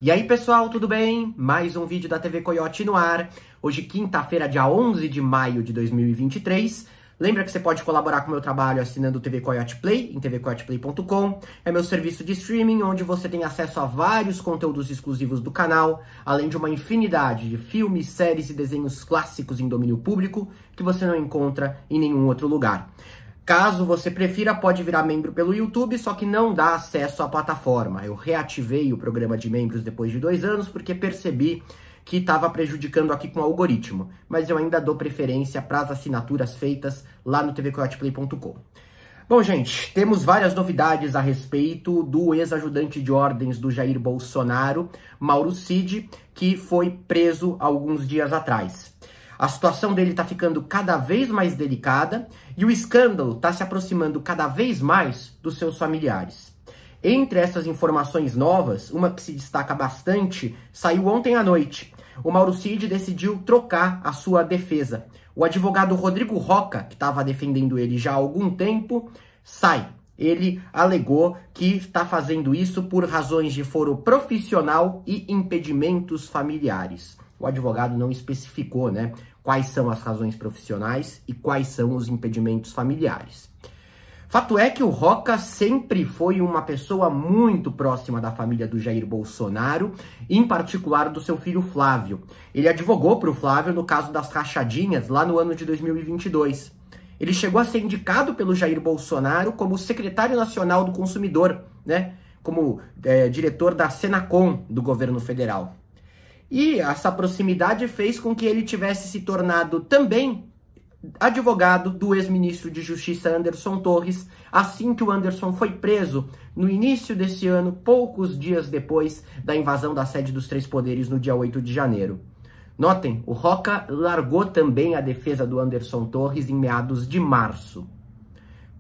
E aí pessoal, tudo bem? Mais um vídeo da TV Coiote no ar. Hoje quinta-feira, dia 11 de maio de 2023. Lembra que você pode colaborar com o meu trabalho assinando o TV Coiote Play, em tvcoioteplay.com. É meu serviço de streaming, onde você tem acesso a vários conteúdos exclusivos do canal, além de uma infinidade de filmes, séries e desenhos clássicos em domínio público que você não encontra em nenhum outro lugar. Caso você prefira, pode virar membro pelo YouTube, só que não dá acesso à plataforma. Eu reativei o programa de membros depois de 2 anos, porque percebi que estava prejudicando aqui com o algoritmo. Mas eu ainda dou preferência para as assinaturas feitas lá no tvcoioteplay.com. Bom, gente, temos várias novidades a respeito do ex-ajudante de ordens do Jair Bolsonaro, Mauro Cid, que foi preso alguns dias atrás. A situação dele está ficando cada vez mais delicada e o escândalo está se aproximando cada vez mais dos seus familiares. Entre essas informações novas, uma que se destaca bastante saiu ontem à noite. O Mauro Cid decidiu trocar a sua defesa. O advogado Rodrigo Rocha, que estava defendendo ele já há algum tempo, sai. Ele alegou que está fazendo isso por razões de foro profissional e impedimentos familiares. O advogado não especificou, né, quais são as razões profissionais e quais são os impedimentos familiares. Fato é que o Rocha sempre foi uma pessoa muito próxima da família do Jair Bolsonaro, em particular do seu filho Flávio. Ele advogou para o Flávio no caso das rachadinhas lá no ano de 2022. Ele chegou a ser indicado pelo Jair Bolsonaro como secretário nacional do consumidor, né, como diretor da Senacom do governo federal. E essa proximidade fez com que ele tivesse se tornado também advogado do ex-ministro de Justiça Anderson Torres, assim que o Anderson foi preso no início desse ano, poucos dias depois da invasão da sede dos Três Poderes no dia 8 de janeiro. Notem, o Rocha largou também a defesa do Anderson Torres em meados de março.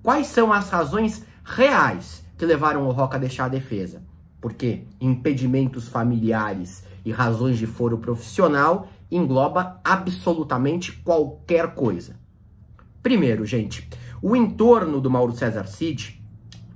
Quais são as razões reais que levaram o Rocha a deixar a defesa? Porque impedimentos familiares e razões de foro profissional engloba absolutamente qualquer coisa. Primeiro, gente, o entorno do Mauro César Cid,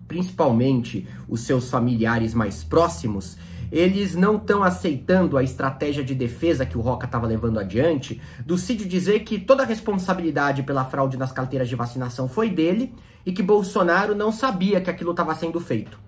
principalmente os seus familiares mais próximos, eles não estão aceitando a estratégia de defesa que o Rocha estava levando adiante, do Cid dizer que toda a responsabilidade pela fraude nas carteiras de vacinação foi dele e que Bolsonaro não sabia que aquilo estava sendo feito.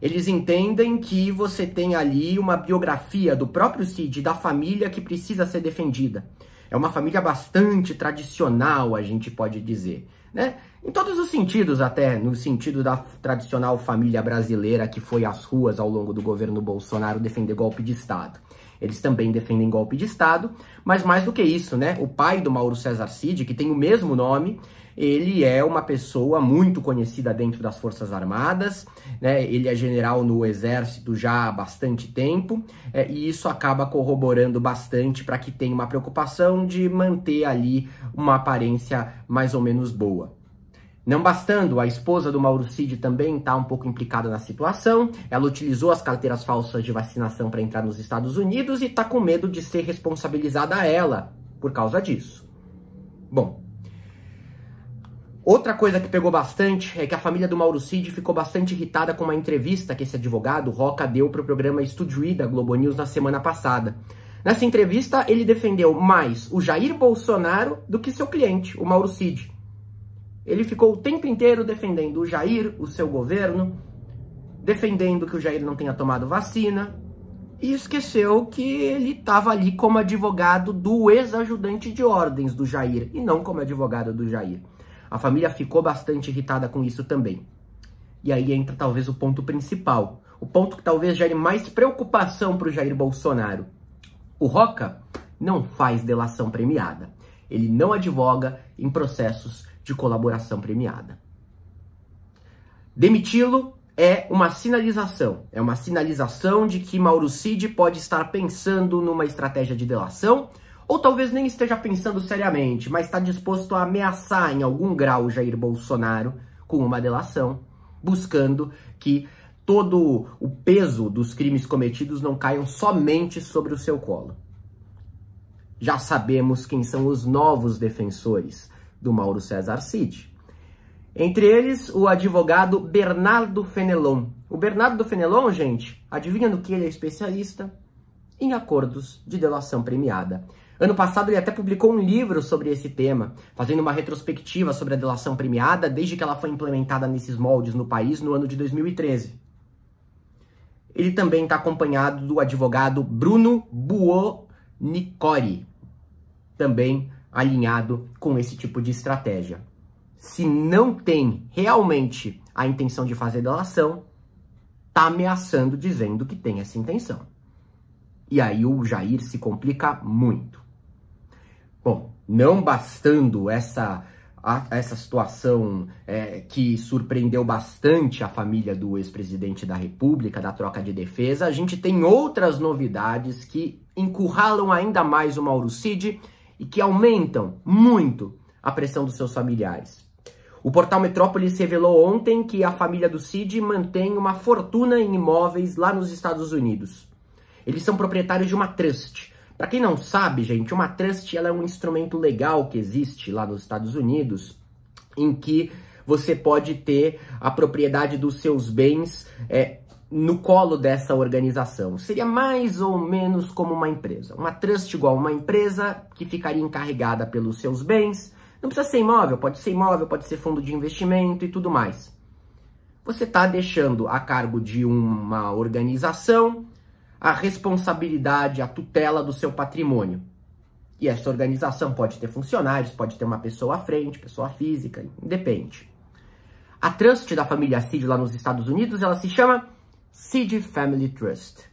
Eles entendem que você tem ali uma biografia do próprio Cid, da família, que precisa ser defendida. É uma família bastante tradicional, a gente pode dizer, né? Em todos os sentidos, até no sentido da tradicional família brasileira que foi às ruas ao longo do governo Bolsonaro defender golpe de Estado. Eles também defendem golpe de Estado, mas mais do que isso, né? O pai do Mauro César Cid, que tem o mesmo nome, ele é uma pessoa muito conhecida dentro das Forças Armadas, né? Ele é general no Exército já há bastante tempo, e isso acaba corroborando bastante para que tenha uma preocupação de manter ali uma aparência mais ou menos boa. Não bastando, a esposa do Mauro Cid também está um pouco implicada na situação. Ela utilizou as carteiras falsas de vacinação para entrar nos Estados Unidos e está com medo de ser responsabilizada ela por causa disso. Bom, outra coisa que pegou bastante é que a família do Mauro Cid ficou bastante irritada com uma entrevista que esse advogado, Rocha, deu para o programa Estúdio I da Globo News na semana passada. Nessa entrevista, ele defendeu mais o Jair Bolsonaro do que seu cliente, o Mauro Cid. Ele ficou o tempo inteiro defendendo o Jair, o seu governo, defendendo que o Jair não tenha tomado vacina, e esqueceu que ele estava ali como advogado do ex-ajudante de ordens do Jair, e não como advogado do Jair. A família ficou bastante irritada com isso também. E aí entra talvez o ponto principal, o ponto que talvez gere mais preocupação para o Jair Bolsonaro. O Rocha não faz delação premiada. Ele não advoga em processos de colaboração premiada. Demiti-lo é uma sinalização de que Mauro Cid pode estar pensando numa estratégia de delação, ou talvez nem esteja pensando seriamente, mas está disposto a ameaçar em algum grau Jair Bolsonaro com uma delação, buscando que todo o peso dos crimes cometidos não caiam somente sobre o seu colo. Já sabemos quem são os novos defensores do Mauro César Cid. Entre eles, o advogado Bernardo Fenelon. O Bernardo Fenelon, gente, adivinha no que ele é especialista? Em acordos de delação premiada. Ano passado ele até publicou um livro sobre esse tema, fazendo uma retrospectiva sobre a delação premiada desde que ela foi implementada nesses moldes no país no ano de 2013. Ele também está acompanhado do advogado Bruno Buonicori, também alinhado com esse tipo de estratégia. Se não tem realmente a intenção de fazer delação, está ameaçando dizendo que tem essa intenção. E aí o Jair se complica muito. Bom, não bastando essa situação que surpreendeu bastante a família do ex-presidente da República, da troca de defesa, a gente tem outras novidades que encurralam ainda mais o Mauro Cid e que aumentam muito a pressão dos seus familiares. O portal Metrópolis revelou ontem que a família do Cid mantém uma fortuna em imóveis lá nos Estados Unidos. Eles são proprietários de uma trust. Para quem não sabe, gente, uma trust ela é um instrumento legal que existe lá nos Estados Unidos, em que você pode ter a propriedade dos seus bens no colo dessa organização. Seria mais ou menos como uma empresa. Uma trust igual uma empresa que ficaria encarregada pelos seus bens. Não precisa ser imóvel, pode ser fundo de investimento e tudo mais. Você está deixando a cargo de uma organização a responsabilidade, a tutela do seu patrimônio. E essa organização pode ter funcionários, pode ter uma pessoa à frente, pessoa física, depende. A trust da família Cid lá nos Estados Unidos, ela se chama Cid Family Trust.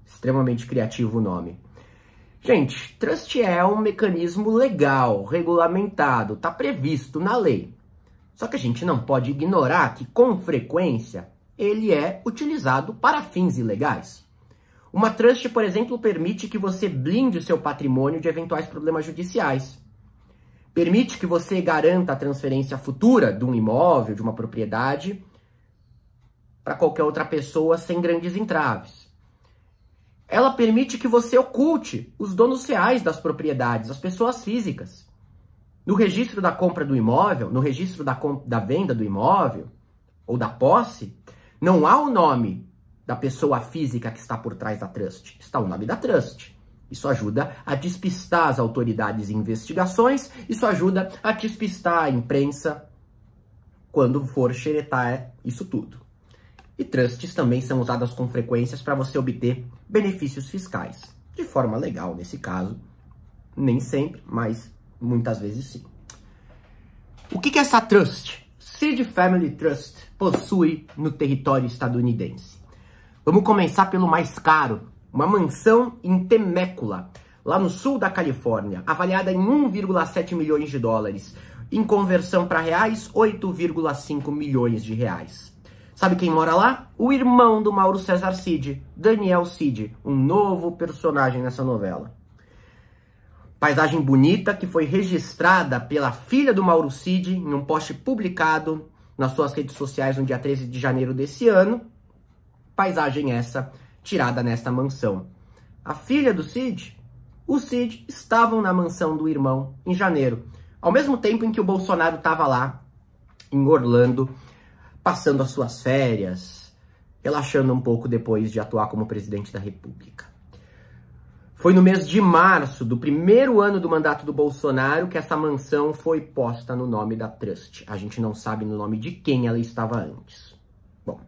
Extremamente criativo o nome. Gente, trust é um mecanismo legal, regulamentado, está previsto na lei. Só que a gente não pode ignorar que, com frequência, ele é utilizado para fins ilegais. Uma trust, por exemplo, permite que você blinde o seu patrimônio de eventuais problemas judiciais. Permite que você garanta a transferência futura de um imóvel, de uma propriedade, para qualquer outra pessoa sem grandes entraves. Ela permite que você oculte os donos reais das propriedades, as pessoas físicas. No registro da compra do imóvel, no registro da venda do imóvel ou da posse, não há o nome da pessoa física que está por trás da trust. Está o nome da trust. Isso ajuda a despistar as autoridades em investigações, isso ajuda a despistar a imprensa quando for xeretar isso tudo. E trusts também são usadas com frequências para você obter benefícios fiscais. De forma legal, nesse caso. Nem sempre, mas muitas vezes sim. O que essa trust, Cid Family Trust, possui no território estadunidense? Vamos começar pelo mais caro, uma mansão em Temecula, lá no sul da Califórnia, avaliada em 1,7 milhões de dólares. Em conversão para reais, 8,5 milhões de reais. Sabe quem mora lá? O irmão do Mauro César Cid, Daniel Cid, um novo personagem nessa novela. Paisagem bonita que foi registrada pela filha do Mauro Cid em um post publicado nas suas redes sociais no dia 13 de janeiro desse ano. Paisagem essa tirada nesta mansão. A filha do Cid, o Cid, estavam na mansão do irmão em janeiro, ao mesmo tempo em que o Bolsonaro estava lá em Orlando, passando as suas férias, relaxando um pouco depois de atuar como presidente da República. Foi no mês de março do primeiro ano do mandato do Bolsonaro que essa mansão foi posta no nome da trust. A gente não sabe no nome de quem ela estava antes. Bom,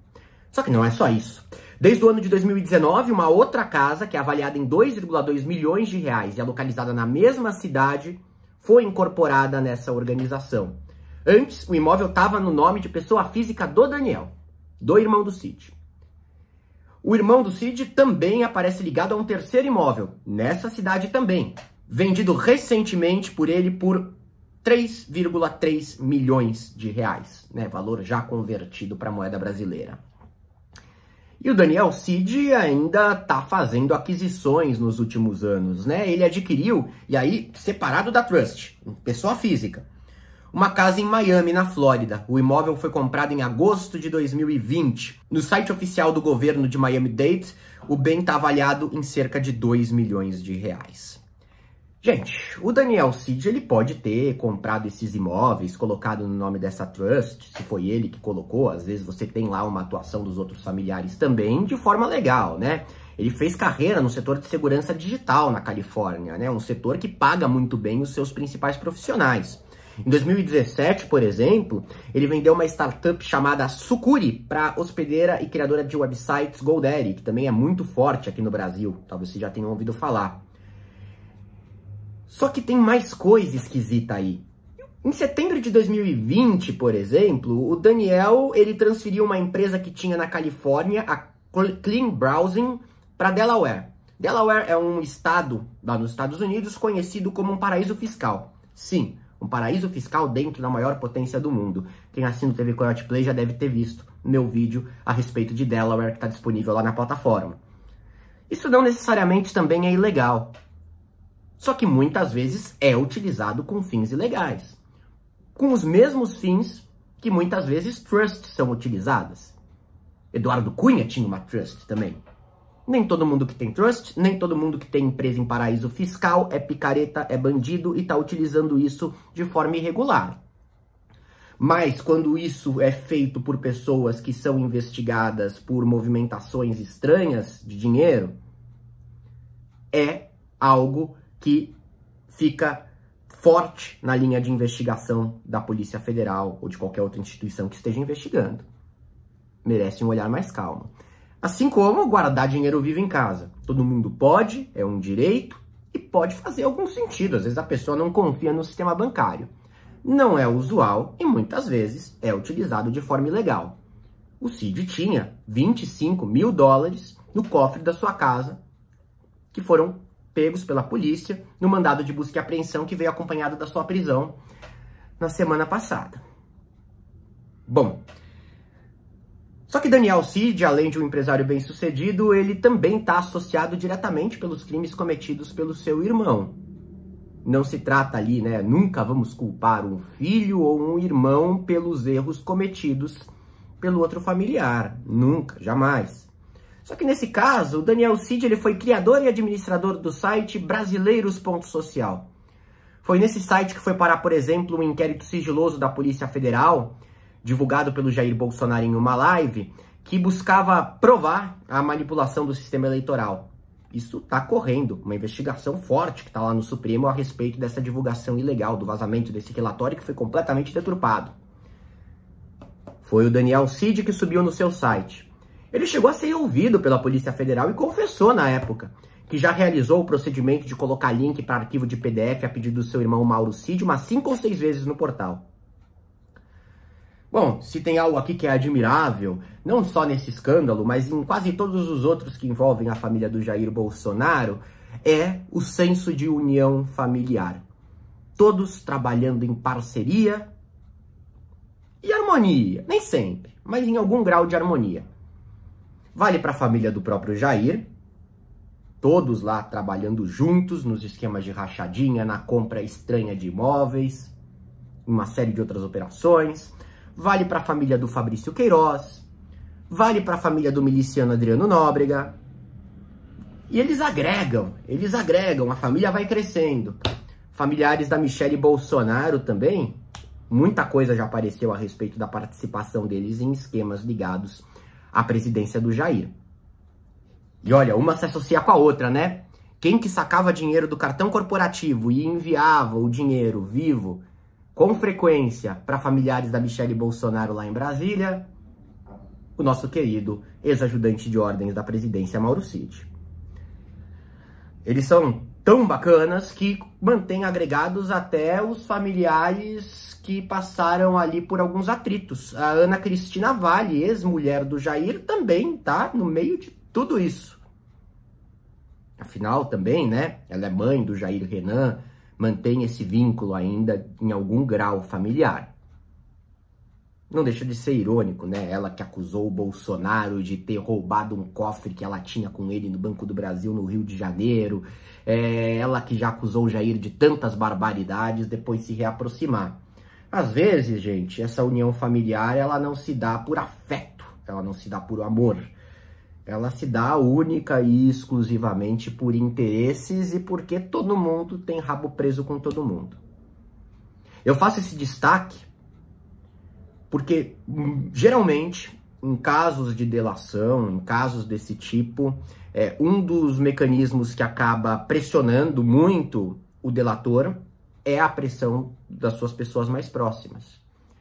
só que não é só isso. Desde o ano de 2019, uma outra casa, que é avaliada em 2,2 milhões de reais e é localizada na mesma cidade, foi incorporada nessa organização. Antes, o imóvel estava no nome de pessoa física do Daniel, do irmão do Cid. O irmão do Cid também aparece ligado a um terceiro imóvel, nessa cidade também, vendido recentemente por ele por 3,3 milhões de reais, né? Valor já convertido para a moeda brasileira. E o Daniel Cid ainda está fazendo aquisições nos últimos anos, né? Ele adquiriu, e aí separado da trust, pessoa física, uma casa em Miami, na Flórida. O imóvel foi comprado em agosto de 2020. No site oficial do governo de Miami-Dade, o bem está avaliado em cerca de 2 milhões de reais. Gente, o Daniel Cid, ele pode ter comprado esses imóveis, colocado no nome dessa trust, se foi ele que colocou, às vezes você tem lá uma atuação dos outros familiares também, de forma legal, né? Ele fez carreira no setor de segurança digital na Califórnia, né? Um setor que paga muito bem os seus principais profissionais. Em 2017, por exemplo, ele vendeu uma startup chamada Sucuri para a hospedeira e criadora de websites GoDaddy, que também é muito forte aqui no Brasil, talvez vocês já tenham ouvido falar. Só que tem mais coisa esquisita aí. Em setembro de 2020, por exemplo, o Daniel ele transferiu uma empresa que tinha na Califórnia, a Clean Browsing, para Delaware. Delaware é um estado lá nos Estados Unidos conhecido como um paraíso fiscal. Sim, um paraíso fiscal dentro da maior potência do mundo. Quem assina o TV Coyote Play já deve ter visto meu vídeo a respeito de Delaware, que está disponível lá na plataforma. Isso não necessariamente também é ilegal. Só que muitas vezes é utilizado com fins ilegais. Com os mesmos fins que muitas vezes trusts são utilizadas. Eduardo Cunha tinha uma trust também. Nem todo mundo que tem trust, nem todo mundo que tem empresa em paraíso fiscal é picareta, é bandido e está utilizando isso de forma irregular. Mas quando isso é feito por pessoas que são investigadas por movimentações estranhas de dinheiro, é algo que fica forte na linha de investigação da Polícia Federal ou de qualquer outra instituição que esteja investigando. Merece um olhar mais calmo. Assim como guardar dinheiro vivo em casa. Todo mundo pode, é um direito e pode fazer algum sentido. Às vezes a pessoa não confia no sistema bancário. Não é usual e muitas vezes é utilizado de forma ilegal. O Cid tinha 25 mil dólares no cofre da sua casa que foram pegos pela polícia no mandado de busca e apreensão que veio acompanhado da sua prisão na semana passada. Bom, só que Daniel Cid, além de um empresário bem-sucedido, ele também está associado diretamente pelos crimes cometidos pelo seu irmão. Não se trata ali, né? Nunca vamos culpar um filho ou um irmão pelos erros cometidos pelo outro familiar. Nunca, jamais. Só que nesse caso, o Daniel Cid ele foi criador e administrador do site Brasileiros.social. Foi nesse site que foi parar, por exemplo, um inquérito sigiloso da Polícia Federal, divulgado pelo Jair Bolsonaro em uma live, que buscava provar a manipulação do sistema eleitoral. Isso está correndo, uma investigação forte que está lá no Supremo a respeito dessa divulgação ilegal, do vazamento desse relatório que foi completamente deturpado. Foi o Daniel Cid que subiu no seu site. Ele chegou a ser ouvido pela Polícia Federal e confessou na época que já realizou o procedimento de colocar link para arquivo de PDF a pedido do seu irmão Mauro Cid umas 5 ou 6 vezes no portal. Bom, se tem algo aqui que é admirável, não só nesse escândalo, mas em quase todos os outros que envolvem a família do Jair Bolsonaro, é o senso de união familiar. Todos trabalhando em parceria e harmonia. Nem sempre, mas em algum grau de harmonia. Vale para a família do próprio Jair, todos lá trabalhando juntos nos esquemas de rachadinha, na compra estranha de imóveis, uma série de outras operações. Vale para a família do Fabrício Queiroz, vale para a família do miliciano Adriano Nóbrega. E eles agregam, a família vai crescendo. Familiares da Michelle Bolsonaro também, muita coisa já apareceu a respeito da participação deles em esquemas ligados à presidência do Jair. E olha, uma se associa com a outra, né? Quem que sacava dinheiro do cartão corporativo e enviava o dinheiro vivo com frequência para familiares da Michelle Bolsonaro lá em Brasília? O nosso querido ex-ajudante de ordens da presidência, Mauro Cid. Eles são tão bacanas que mantêm agregados até os familiares que passaram ali por alguns atritos. A Ana Cristina Vale, ex-mulher do Jair, também tá no meio de tudo isso. Afinal, também, né? Ela é mãe do Jair Renan, mantém esse vínculo ainda em algum grau familiar. Não deixa de ser irônico, né? Ela que acusou o Bolsonaro de ter roubado um cofre que ela tinha com ele no Banco do Brasil, no Rio de Janeiro. Ela que já acusou o Jair de tantas barbaridades, depois se reaproximar. Às vezes, gente, essa união familiar, ela não se dá por afeto, ela não se dá por amor. ela se dá única e exclusivamente por interesses e porque todo mundo tem rabo preso com todo mundo. Eu faço esse destaque porque, geralmente, em casos de delação, em casos desse tipo, um dos mecanismos que acaba pressionando muito o delator é a pressão das suas pessoas mais próximas.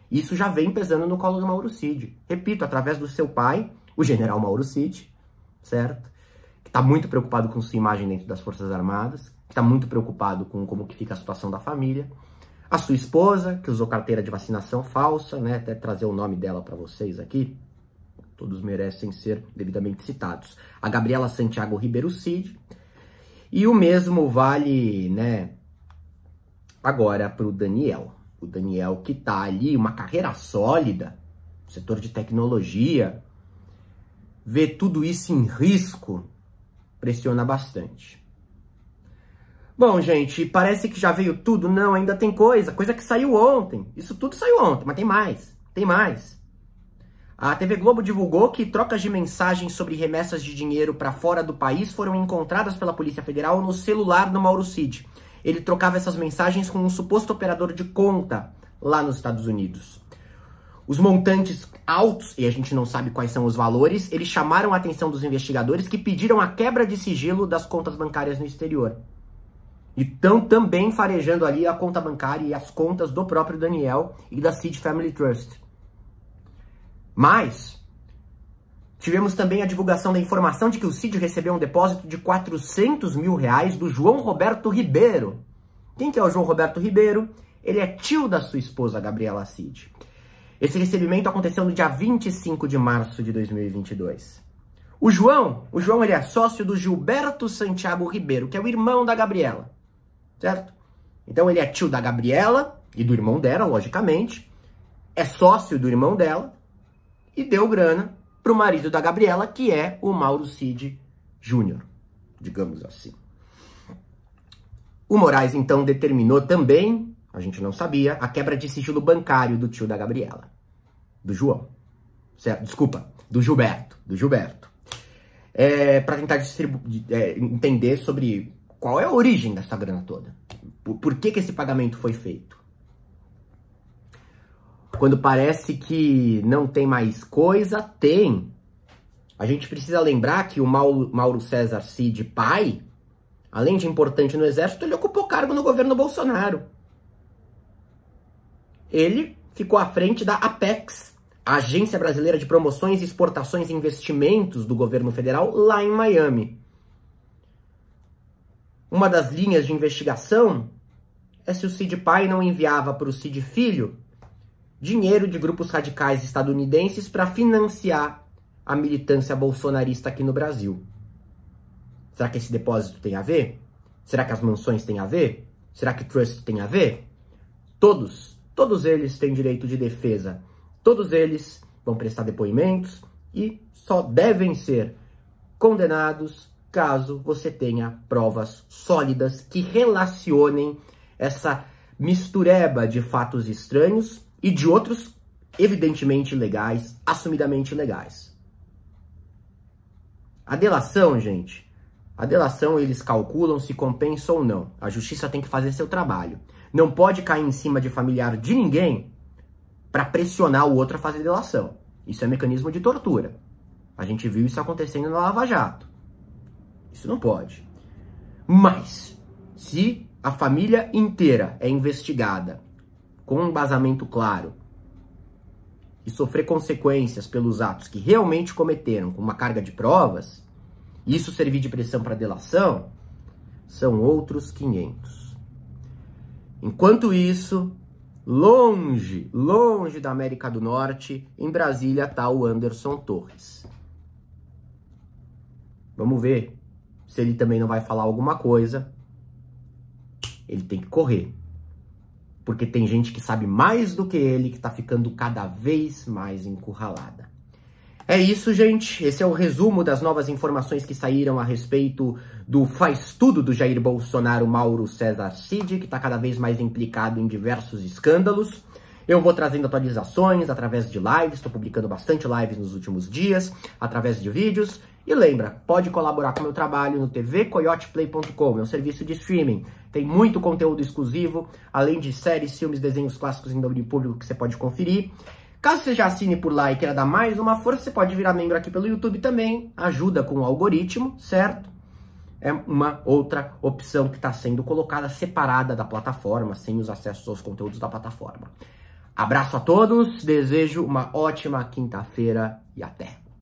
Isso já vem pesando no colo do Mauro Cid. Repito, através do seu pai, o general Mauro Cid, certo? Que está muito preocupado com sua imagem dentro das Forças Armadas, que está muito preocupado com como que fica a situação da família. A sua esposa, que usou carteira de vacinação falsa, né? Até trazer o nome dela para vocês aqui. Todos merecem ser devidamente citados. A Gabriela Santiago Ribeiro Cid. E o mesmo vale, né, agora para o Daniel. O Daniel que tá ali, uma carreira sólida, setor de tecnologia, ver tudo isso em risco pressiona bastante. Bom, gente, parece que já veio tudo. Não, ainda tem coisa que saiu ontem. Isso tudo saiu ontem, mas tem mais. A TV Globo divulgou que trocas de mensagens sobre remessas de dinheiro para fora do país foram encontradas pela Polícia Federal no celular do Mauro Cid. Ele trocava essas mensagens com um suposto operador de conta lá nos Estados Unidos. Os montantes altos, e a gente não sabe quais são os valores, eles chamaram a atenção dos investigadores que pediram a quebra de sigilo das contas bancárias no exterior. E estão também farejando ali a conta bancária e as contas do próprio Daniel e da Cid Family Trust. Mas tivemos também a divulgação da informação de que o Cid recebeu um depósito de R$400 mil do João Roberto Ribeiro. Quem que é o João Roberto Ribeiro? Ele é tio da sua esposa, Gabriela Cid. Esse recebimento aconteceu no dia 25 de março de 2022. O João ele é sócio do Gilberto Santiago Ribeiro, que é o irmão da Gabriela, certo? Então ele é tio da Gabriela e do irmão dela, logicamente, é sócio do irmão dela e deu grana para o marido da Gabriela, que é o Mauro Cid Júnior, digamos assim. O Moraes, então, determinou também, a gente não sabia, a quebra de sigilo bancário do tio da Gabriela, do João, certo? Desculpa, do Gilberto, para tentar entender sobre qual é a origem dessa grana toda, por que esse pagamento foi feito. Quando parece que não tem mais coisa, tem. A gente precisa lembrar que o Mauro César Cid, pai, além de importante no exército, ele ocupou cargo no governo Bolsonaro. Ele ficou à frente da Apex, a Agência Brasileira de Promoções, Exportações e Investimentos do governo federal, lá em Miami. Uma das linhas de investigação é se o Cid pai não enviava para o Cid filho dinheiro de grupos radicais estadunidenses para financiar a militância bolsonarista aqui no Brasil. Será que esse depósito tem a ver? Será que as mansões têm a ver? Será que trust tem a ver? Todos eles têm direito de defesa. Todos eles vão prestar depoimentos e só devem ser condenados caso você tenha provas sólidas que relacionem essa mistureba de fatos estranhos e de outros evidentemente legais, assumidamente legais. A delação, gente, eles calculam se compensa ou não. A justiça tem que fazer seu trabalho. Não pode cair em cima de familiar de ninguém para pressionar o outro a fazer delação. Isso é mecanismo de tortura. A gente viu isso acontecendo na Lava Jato. Isso não pode. Mas, se a família inteira é investigada com um embasamento claro e sofrer consequências pelos atos que realmente cometeram com uma carga de provas, e isso servir de pressão para delação, são outros 500. Enquanto isso, longe da América do Norte, em Brasília está o Anderson Torres. Vamos ver se ele também não vai falar alguma coisa. Ele tem que correr. Porque tem gente que sabe mais do que ele, que tá ficando cada vez mais encurralada. É isso, gente. Esse é o resumo das novas informações que saíram a respeito do faz tudo do Jair Bolsonaro, Mauro César Cid, que tá cada vez mais implicado em diversos escândalos. Eu vou trazendo atualizações através de lives, estou publicando bastante lives nos últimos dias, através de vídeos. E lembra, pode colaborar com o meu trabalho no tvcoyoteplay.com, meu serviço de streaming. Tem muito conteúdo exclusivo, além de séries, filmes, desenhos clássicos em domínio público que você pode conferir. Caso você já assine por lá e queira dar mais uma força, você pode virar membro aqui pelo YouTube também. Ajuda com o algoritmo, certo? É uma outra opção que está sendo colocada separada da plataforma, sem os acessos aos conteúdos da plataforma. Abraço a todos, desejo uma ótima quinta-feira e até!